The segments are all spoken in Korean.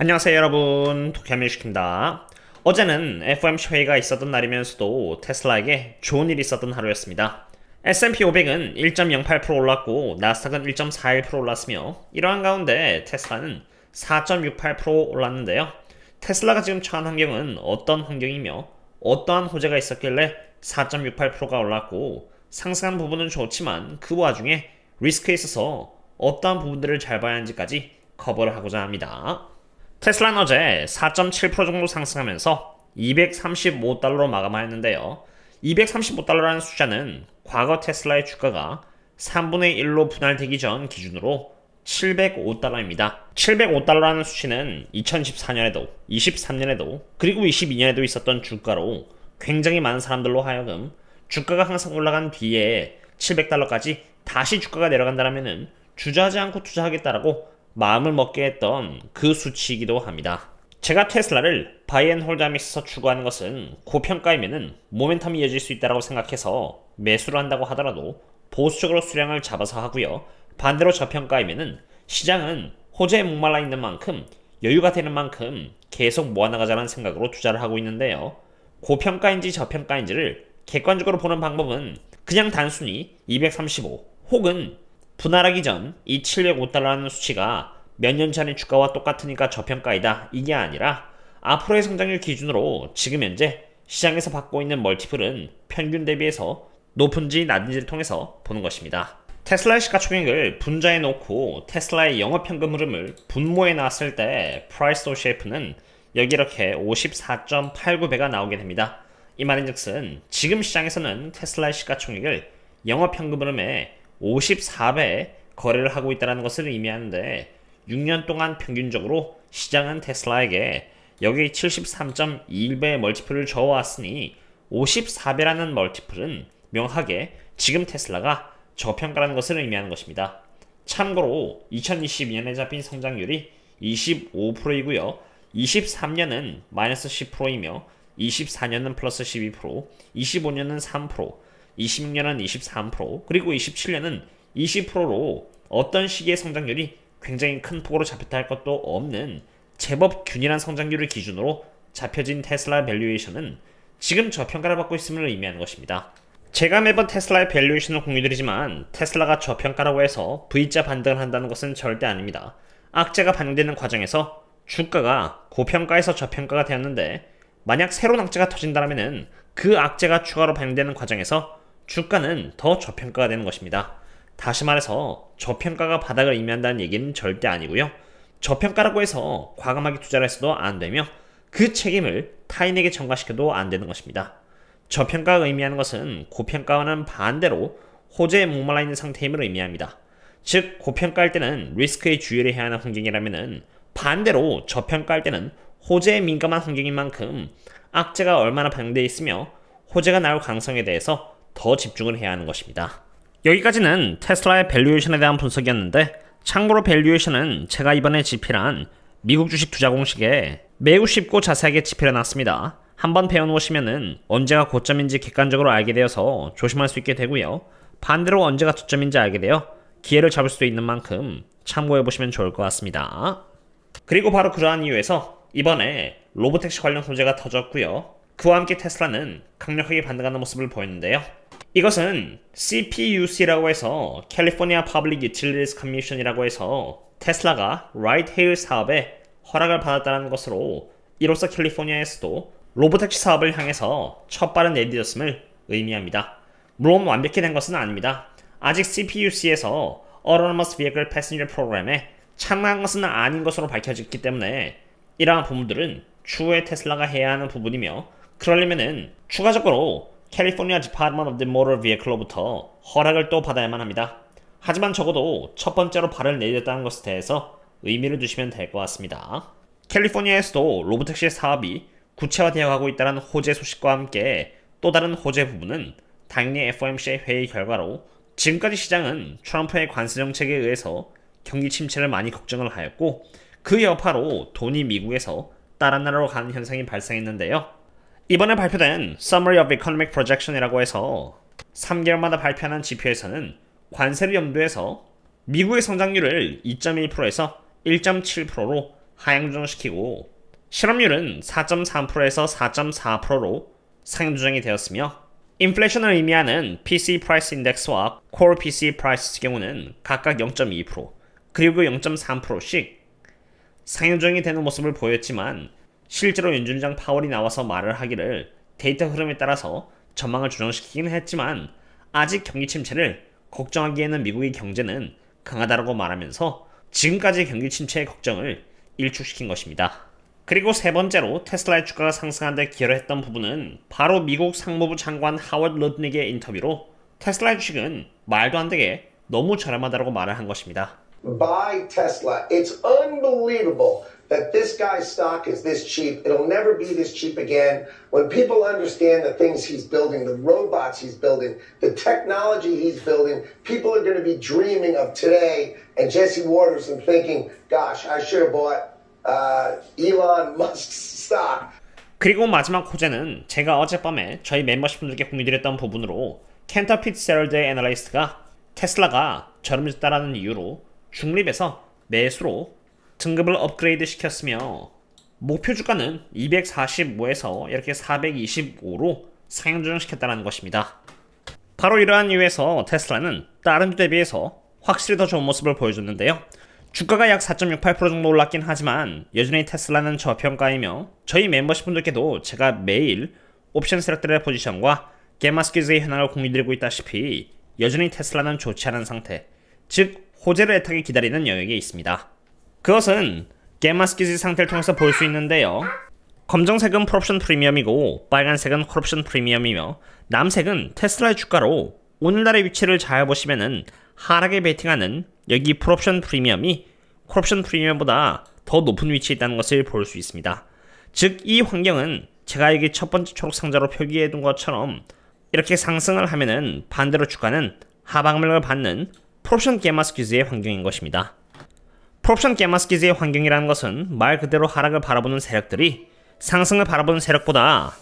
안녕하세요 여러분, 도쿄하면슈입니다. 어제는 FOMC 회의가 있었던 날이면서도 테슬라에게 좋은 일이 있었던 하루였습니다. S&P 500은 1.08% 올랐고 나스닥은 1.41% 올랐으며 이러한 가운데 테슬라는 4.68% 올랐는데요. 테슬라가 지금 처한 환경은 어떤 환경이며 어떠한 호재가 있었길래 4.68%가 올랐고 상승한 부분은 좋지만 그 와중에 리스크에 있어서 어떠한 부분들을 잘 봐야 하는지까지 커버를 하고자 합니다. 테슬라는 어제 4.7% 정도 상승하면서 235달러로 마감하였는데요. 235달러라는 숫자는 과거 테슬라의 주가가 3분의 1로 분할되기 전 기준으로 705달러입니다. 705달러라는 수치는 2014년에도, 23년에도, 그리고 22년에도 있었던 주가로 굉장히 많은 사람들로 하여금 주가가 항상 올라간 뒤에 700달러까지 다시 주가가 내려간다면 주저하지 않고 투자하겠다라고 마음을 먹게 했던 그 수치이기도 합니다. 제가 테슬라를 바이앤홀드함에 있어서 추구하는 것은 고평가이면은 모멘텀이 이어질 수 있다고 생각해서 매수를 한다고 하더라도 보수적으로 수량을 잡아서 하고요. 반대로 저평가이면은 시장은 호재에 목말라 있는 만큼 여유가 되는 만큼 계속 모아나가자는 생각으로 투자를 하고 있는데요. 고평가인지 저평가인지를 객관적으로 보는 방법은 그냥 단순히 235 혹은 분할하기 전 이 705달러라는 수치가 몇 년 전의 주가와 똑같으니까 저평가이다 이게 아니라 앞으로의 성장률 기준으로 지금 현재 시장에서 받고 있는 멀티플은 평균 대비해서 높은지 낮은지를 통해서 보는 것입니다. 테슬라의 시가총액을 분자해 놓고 테슬라의 영업현금 흐름을 분모해 놨을 때 프라이스 도 쉐이프는 여기 이렇게 54.89배가 나오게 됩니다. 이 말인즉슨 지금 시장에서는 테슬라의 시가총액을 영업현금 흐름에 54배 거래를 하고 있다는 것을 의미하는데 6년 동안 평균적으로 시장은 테슬라에게 여기 73.21배의 멀티플을 줘왔으니 54배라는 멀티플은 명확하게 지금 테슬라가 저평가라는 것을 의미하는 것입니다. 참고로 2022년에 잡힌 성장률이 25%이고요. 23년은 마이너스 10%이며 24년은 플러스 12%, 25년은 3%, 26년은 23%, 그리고 27년은 20%로 어떤 시기의 성장률이 굉장히 큰 폭으로 잡혔다 할 것도 없는 제법 균일한 성장률을 기준으로 잡혀진 테슬라 밸류에이션은 지금 저평가를 받고 있음을 의미하는 것입니다. 제가 매번 테슬라의 밸류에이션을 공유드리지만 테슬라가 저평가라고 해서 V자 반등을 한다는 것은 절대 아닙니다. 악재가 반영되는 과정에서 주가가 고평가에서 저평가가 되었는데 만약 새로운 악재가 터진다면 그 악재가 추가로 반영되는 과정에서 주가는 더 저평가가 되는 것입니다. 다시 말해서 저평가가 바닥을 의미한다는 얘기는 절대 아니고요. 저평가라고 해서 과감하게 투자를 해서도 안 되며 그 책임을 타인에게 전가시켜도 안 되는 것입니다. 저평가가 의미하는 것은 고평가와는 반대로 호재에 목말라 있는 상태임을 의미합니다. 즉 고평가할 때는 리스크에 주의를 해야 하는 환경이라면 반대로 저평가할 때는 호재에 민감한 환경인 만큼 악재가 얼마나 반영되어 있으며 호재가 나올 가능성에 대해서 더 집중을 해야 하는 것입니다. 여기까지는 테슬라의 밸류에이션에 대한 분석이었는데 참고로 밸류에이션은 제가 이번에 집필한 미국 주식 투자 공식에 매우 쉽고 자세하게 집필해놨습니다. 한번 배워놓으시면은 언제가 고점인지 객관적으로 알게 되어서 조심할 수 있게 되고요. 반대로 언제가 저점인지 알게 되어 기회를 잡을 수도 있는 만큼 참고해보시면 좋을 것 같습니다. 그리고 바로 그러한 이유에서 이번에 로보택시 관련 호재가 터졌고요. 그와 함께 테슬라는 강력하게 반등하는 모습을 보였는데요. 이것은 CPUC라고 해서 캘리포니아 퍼블릭 유틸리티스 커미션이라고 해서 테슬라가 라이드 헤일 사업에 허락을 받았다는 것으로 이로써 캘리포니아에서도 로보택시 사업을 향해서 첫 발을 내디뎠음을 의미합니다. 물론 완벽히 된 것은 아닙니다. 아직 CPUC에서 Autonomous Vehicle Passenger 프로그램에 참가한 것은 아닌 것으로 밝혀졌기 때문에 이러한 부분들은 추후에 테슬라가 해야 하는 부분이며 그러려면은 추가적으로 캘리포니아 Department of the Motor Vehicle로부터 허락을 또 받아야만 합니다. 하지만 적어도 첫 번째로 발을 내딛었다는 것에 대해서 의미를 두시면 될 것 같습니다. 캘리포니아에서도 로보택시 사업이 구체화되어 가고 있다는 호재 소식과 함께 또 다른 호재 부분은 당연히 FOMC 회의 결과로 지금까지 시장은 트럼프의 관세 정책에 의해서 경기 침체를 많이 걱정을 하였고 그 여파로 돈이 미국에서 다른 나라로 가는 현상이 발생했는데요. 이번에 발표된 Summary of Economic Projection이라고 해서 3개월마다 발표하는 지표에서는 관세를 염두해서 미국의 성장률을 2.1%에서 1.7%로 하향 조정시키고 실업률은 4.3%에서 4.4%로 상향 조정이 되었으며 인플레이션을 의미하는 PCE 프라이스 인덱스와 코어 PCE 프라이스 경우는 각각 0.2% 그리고 0.3%씩 상향 조정이 되는 모습을 보였지만 실제로 연준장 파월이 나와서 말을 하기를 데이터 흐름에 따라서 전망을 조정시키긴 했지만 아직 경기 침체를 걱정하기에는 미국의 경제는 강하다라고 말하면서 지금까지 경기 침체의 걱정을 일축시킨 것입니다. 그리고 세 번째로 테슬라의 주가가 상승하는 데 기여를 했던 부분은 바로 미국 상무부 장관 하워드 루드닉의 인터뷰로 테슬라의 주식은 말도 안 되게 너무 저렴하다고 말을 한 것입니다. Buy Tesla. It's unbelievable that this guy's stock is this cheap. It'll never be this cheap again. When people understand the things he's building, the robots he's building, the technology he's building, people are going to be dreaming of today and Jesse Waters and thinking, gosh, I should have bought Elon Musk's stock. 그리고 마지막 호재는 제가 어젯밤에 저희 멤버십 분들께 공유드렸던 부분으로 켄터 피츠제럴드의 애널리스트가 테슬라가 저렴해졌다라는 이유로 중립에서 매수로 등급을 업그레이드 시켰으며 목표 주가는 245에서 이렇게 425로 상향 조정시켰다는 것입니다. 바로 이러한 이유에서 테슬라는 다른 주 대비해서 확실히 더 좋은 모습을 보여줬는데요. 주가가 약 4.68% 정도 올랐긴 하지만 여전히 테슬라는 저평가이며 저희 멤버십 분들께도 제가 매일 옵션 세력들의 포지션과 게마스키즈의 현황을 공유드리고 있다시피 여전히 테슬라는 좋지 않은 상태, 즉 호재를 애타게 기다리는 영역에 있습니다. 그것은 게마스키즈 상태를 통해서 볼 수 있는데요. 검정색은 풀옵션 프리미엄이고 빨간색은 콜옵션 프리미엄이며 남색은 테슬라의 주가로 오늘날의 위치를 잘 보시면은 하락에 베팅하는 여기 풀옵션 프리미엄이 콜옵션 프리미엄보다 더 높은 위치에 있다는 것을 볼 수 있습니다. 즉 이 환경은 제가 여기 첫 번째 초록 상자로 표기해 둔 것처럼 이렇게 상승을 하면은 반대로 주가는 하방력을 받는 풀옵션 게마스키즈의 환경인 것입니다. 풀옵션 게마스키즈의 환경이라는 것은 말 그대로 하락을 바라보는 세력들이 상승을 바라보는 세력보다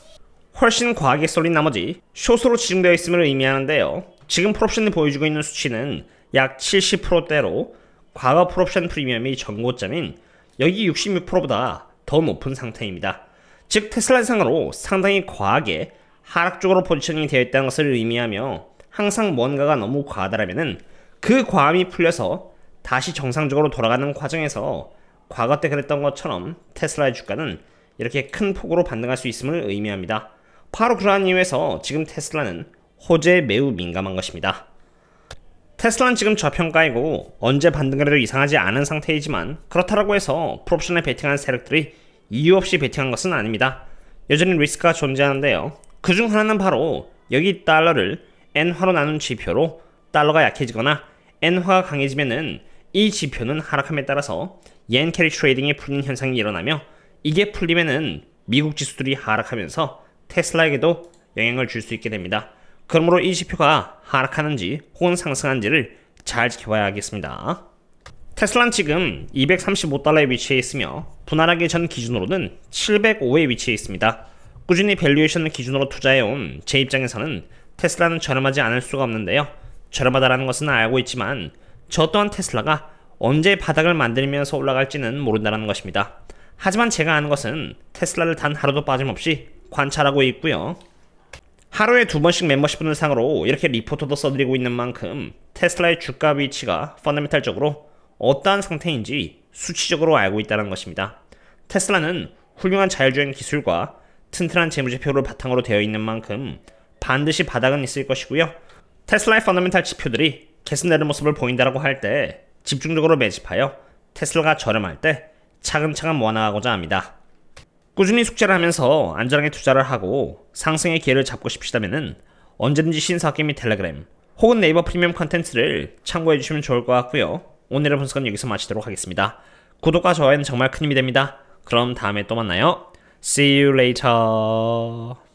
훨씬 과하게 쏠린 나머지 숏으로 지중되어 있음을 의미하는데요. 지금 풀옵션이 보여주고 있는 수치는 약 70%대로 과거 풀옵션 프리미엄이 전고점인 여기 66%보다 더 높은 상태입니다. 즉 테슬라 상으로 상당히 과하게 하락 쪽으로 포지셔닝이 되어 있다는 것을 의미하며 항상 뭔가가 너무 과하다라면은 그 과함이 풀려서 다시 정상적으로 돌아가는 과정에서 과거 때 그랬던 것처럼 테슬라의 주가는 이렇게 큰 폭으로 반등할 수 있음을 의미합니다. 바로 그러한 이유에서 지금 테슬라는 호재에 매우 민감한 것입니다. 테슬라는 지금 저평가이고 언제 반등을 해도 이상하지 않은 상태이지만 그렇다고 해서 풀옵션에 베팅한 세력들이 이유 없이 베팅한 것은 아닙니다. 여전히 리스크가 존재하는데요. 그중 하나는 바로 여기 달러를 엔화로 나눈 지표로 달러가 약해지거나 엔화가 강해지면은 이 지표는 하락함에 따라서 옌 캐리 트레이딩이 풀리는 현상이 일어나며 이게 풀리면은 미국 지수들이 하락하면서 테슬라에게도 영향을 줄 수 있게 됩니다. 그러므로 이 지표가 하락하는지 혹은 상승하는지를 잘 지켜봐야 하겠습니다. 테슬라는 지금 235달러에 위치해 있으며 분할하기 전 기준으로는 705에 위치해 있습니다. 꾸준히 밸류에이션을 기준으로 투자해온 제 입장에서는 테슬라는 저렴하지 않을 수가 없는데요. 저렴하다라는 것은 알고 있지만 저 또한 테슬라가 언제 바닥을 만들면서 올라갈지는 모른다는 것입니다. 하지만 제가 아는 것은 테슬라를 단 하루도 빠짐없이 관찰하고 있고요. 하루에 2번씩 멤버십분을 상으로 이렇게 리포터도 써드리고 있는 만큼 테슬라의 주가 위치가 펀더멘탈적으로 어떠한 상태인지 수치적으로 알고 있다는 것입니다. 테슬라는 훌륭한 자율주행 기술과 튼튼한 재무제표를 바탕으로 되어 있는 만큼 반드시 바닥은 있을 것이고요. 테슬라의 펀더멘탈 지표들이 개선되는 모습을 보인다고 할 때 집중적으로 매집하여 테슬라가 저렴할 때 차근차근 모아나가고자 합니다. 꾸준히 숙제를 하면서 안전하게 투자를 하고 상승의 기회를 잡고 싶으시다면 언제든지 신사학개 및 텔레그램 혹은 네이버 프리미엄 컨텐츠를 참고해 주시면 좋을 것 같고요. 오늘의 분석은 여기서 마치도록 하겠습니다. 구독과 좋아요는 정말 큰 힘이 됩니다. 그럼 다음에 또 만나요. See you later.